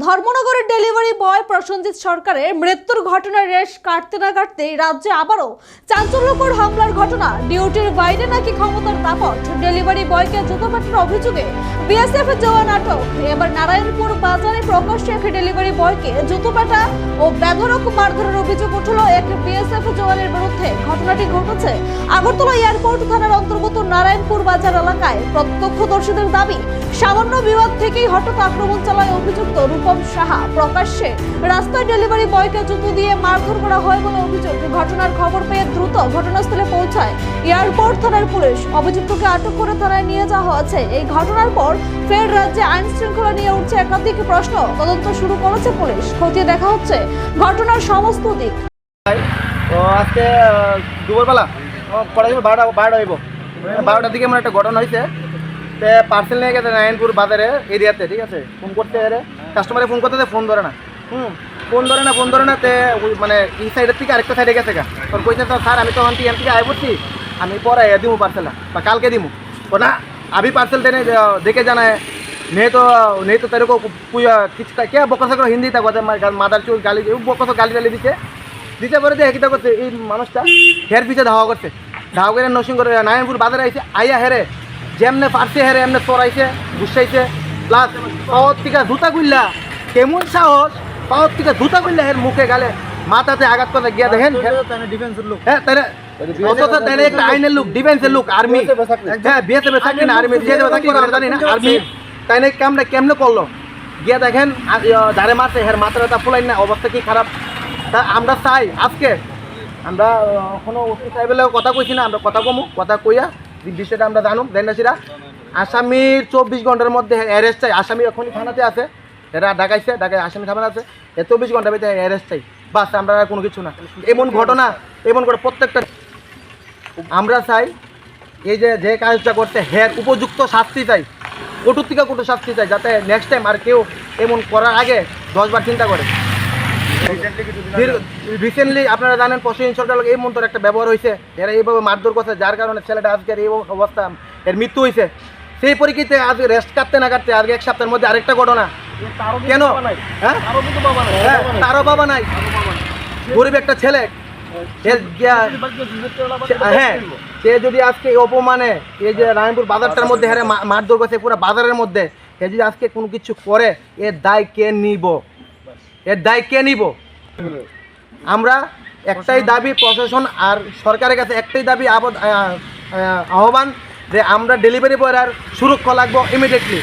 ধর্মনগরের delivery boy Prosenjit সরকারের মৃত্যুর ঘটনার রেশ কাটতে না কাটতেই রাজ্যে আবারও চাঞ্চল্যকর হামলার ঘটনা। ডিউটির বাইরে নাকি ক্ষমতার দাপট, ডেলিভারি বয়কে জুতো পেটানোর অভিযোগে বিএসএফ জওয়ান আটক। এবার নারায়ণপুর বাজারে প্রকাশ্যে এক ডেলিভারি বয়কে জুতো পেটা ও বেধড়ক মারধরের অভিযোগ উঠল এক বিএসএফ জওয়ানের বিরুদ্ধে। ঘটনাটি ঘটেছে আগরতলা এয়ারপোর্ট থানার অন্তর্গত নারায়ণপুর বাজার এলাকায়। প্রত্যক্ষদর্শীদের দাবি, সামান্য বিবাদ থেকেই হঠাৎ আক্রমণ চালায় অভিযুক্ত রূপম সাহা। প্রকাশ্যে রাস্তায় ডেলিভারি বয়কে জুতো দিয়ে মারধর করা হয় বলে অভিযোগ। ঘটনার খবর পেয়ে দ্রুত ঘটনাস্থলে পৌঁছায় এয়ারপোর্ট থানার পুলিশ। অভিযুক্তকে আটক করে থানায় নিয়ে যাওয়া হয়েছে। এই ঘটনার পর ফের রাজ্যে আইন শৃঙ্খলা নিয়ে উঠছে একাধিক প্রশ্ন। তদন্ত শুরু করেছে পুলিশ। খতিয়ে দেখা হচ্ছে ঘটনার সমস্ত দিক। তো আজকে দুপুরবেলা করা যাবে 12টা হইব। 12টার দিকে আমার একটা ঘটনা হয়েছে। তো পার্সেল নিয়ে গেছে নারায়ণপুর বাজারে এরিয়াতে, ঠিক আছে। ফোন করতে এরে কাস্টমারে ফোন করতে ফোন ধরে না, ফোন ধরে না তে মানে এই সাইডের থেকে আরেকটা সাইডে গেছে। তোর কইছে তো স্যার আমি তো এখান থেকে আয় পড়ছি, আমি পরে দিমু পার্সেলটা বা কালকে দিমু। তো না अभी पार्सल देने देके जाना है, नहीं तो तेरे को किसका क्या बकस हिंदी था मादार चोर गाली बकस गाली टाली দিতে পরে দেখি তো করছে এই মানুষটা হের পিছে ধাওয়া করছে। ধাওয়া করে নরসিং করে নারায়ণপুর বাজারে আইছে। আইয়া হেরে যেমনে পারছে হেরে এমনি চড়াইছে, গুসাইছে, প্লাস পাওয়ার থেকে জুতা গুল্লা কেমন সাহস, পাওয়ার থেকে জুতা গুল্লা হের মুখে গালে মাথাতে আঘাত করে গিয়া দেখেন। ডিফেন্সের লোক, হ্যাঁ তাই অথচ তাই একটা আইনের লোক, ডিফেন্সের লোক, আর্মি, হ্যাঁ বিএসএফ থাকি না, আর্মি থাকি জানি না, আর্মি তাই না কামটা কেমনে করলো গিয়া দেখেন যারে মারছে হের মাথাটা ফুলাই না, অবস্থা কি খারাপ। তা আমরা চাই আজকে আমরা কোনো ওসি সাহেবের কথা কইছি না, আমরা কথা কমু, কথা কইয়া বিষয়টা আমরা জানুম দেশবাসীরা। আসামির 24 ঘন্টার মধ্যে অ্যারেস্ট চাই। আসামি এখনই থানাতে আছে, এরা ঢাকাইছে, ঢাকায় আসামি থানা আছে, 24 ঘন্টার ভিতরে অ্যারেস্ট চাই। বাস আমরা কোনো কিছু না। এমন ঘটনা এমন করে প্রত্যেকটা আমরা চাই এই যে কাজটা করতে হের উপযুক্ত শাস্তি চাই, কঠোর থেকে কঠোর শাস্তি চাই, যাতে নেক্সট টাইম আর কেউ এমন করার আগে 10 বার চিন্তা করে। রিসেন্টলি আপনারা জানেন প্রসেনজিৎ সরকার এই মন্তর একটা ব্যবহার হয়েছে, এরা এইভাবে মারধর করছে, যার কারণে ছেলেটা আজকের এই অবস্থা, এর মৃত্যু হয়েছে। সেই পরিপ্রেক্ষিতে আজকে রেস্ট কাটতে না কাটতে আজকে 1 সপ্তাহের মধ্যে আরেকটা ঘটনা। কেন? হ্যাঁ তারও বাবা নাই, গরিব একটা ছেলে। হ্যাঁ সে যদি আজকে এই অপমানে এই যে নারায়ণপুর বাজারটার মধ্যে হেরে মারধর করছে পুরো বাজারের মধ্যে, সে যদি আজকে কোনো কিছু করে এর দায় কে নিব? এর দায় কে নিব? আমরা একটাই দাবি, প্রশাসন আর সরকারের কাছে একটাই দাবি, আহ্বান যে আমরা ডেলিভারি বয়ের আর সুরক্ষা লাগবো ইমিডিয়েটলি।